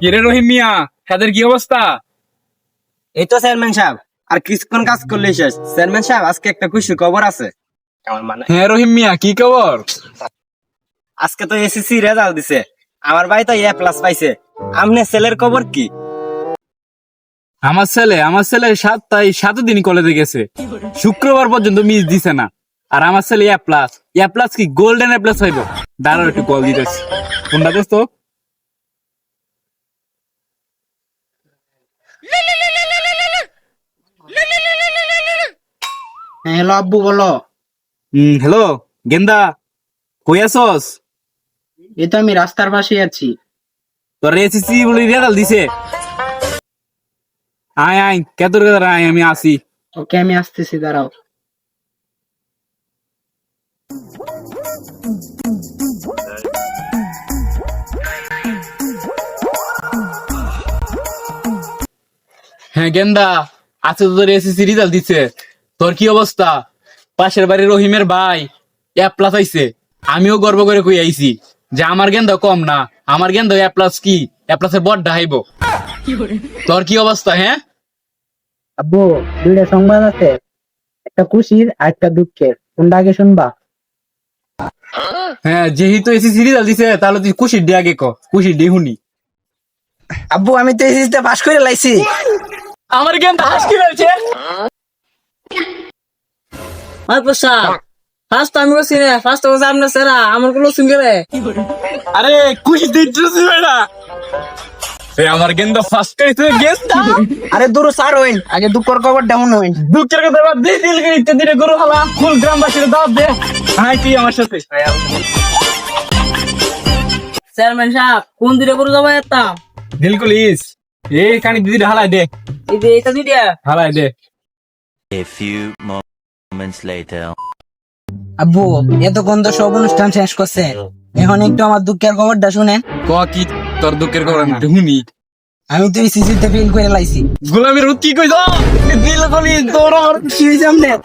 কিরে রহিম মিয়া, তাদের কি অবস্থা? এই তো চেয়ারম্যান সাহেব, আর কিছুক্ষণ কাজ করলে শেষ। চেয়ারম্যান সাহেব, আজকে একটা খুশির খবর আছে। আমার মানে হ্যাঁ রহিম মিয়া, কি খবর? আজকে তো এসএসসি রেজাল্ট দিছে, আমার ভাই তো A+ পাইছে। আমনে ছেলের খবর কি? আমার ছেলে সাত দিন কলেজে গেছে, শুক্রবার পর্যন্ত মিস দিছে না। আর আমার ছেলে এ প্লাস কি গোল্ডেন A+ হইব। দাঁড়াও একটু কল দিতেছি। কোনটা দোস্ত? হ্যালো আব্বু, বলো। হ্যালো গেন্দা, কই আছস? এই তো আমি রাস্তার পাশে আছি। তোর এসএসসি বলে রেজাল্ট দিছে। আয় আয়, কেতর আয়, আমি আসি। ওকে, আমি আসতেছি, দাঁড়াও। হ্যাঁ গেন্দা, আজকে তো তোর এসএসসি রেজাল্ট দিছে। তোর কি অবস্থা? পাশের বাড়ির রহিমের ভাই A+ আইছে। আমিও গর্ব করে কই আইছি যে আমার গেন্দা কম না, আমার গেন্দা A+ কি A+ এর বড় ডাইব। তোর কি অবস্থা? হ্যাঁ আব্বু, দুইটা সংবাদ আছে, একটা খুশির আর একটা দুঃখের। কোনটা আগে শুনবা? হ্যাঁ, যেহেতু এসএসসি রেজাল্ট দিছে তাহলে তুই খুশির ডে আগে ক, খুশির ডে শুনি। আব্বু, আমি তো এসএসসিতে পাস করে লাইছি। আমার গেন্দা হাসকি ফেলছে। ফার্স্ট আমি করছি না, ফার্স্ট হচ্ছে আপনার সেরা, আমার কোনো শুনবে রে। আরে খুশি দিতেছি বেটা, আমার গেন্দা ফার্স্ট করেছে। গেন্দা আরে দূর স্যার, হইন আগে দুঃখের খবর ডাউন হইন। দুঃখের কথা বাদ দে, দিল ইত্যাদি গরু হালা ফুল গ্রামবাসীর দাওয়াত দে। হাই তুই আমার সাথে। চেয়ারম্যান সাহেব, কোন দিকে করে যাবো একটা? দিল কলিস, এই কানি দিদি হালাই দে, এই যে এটা দিদিয়া। হালাই দে। A few moments later. আব্বু, এতক্ষণ তো সব অনুষ্ঠান শেষ করছে, এখন একটু আমার দুঃখের খবরটা শুনেন। ক কি তোর দুঃখের খবর? আমি একটু শুনি। আমি তো এসএসসিতে ফেল করে লাইছি। গোলামের কি কইছ? দিল কলিস তোর আমার কি হয়েছে আপনার?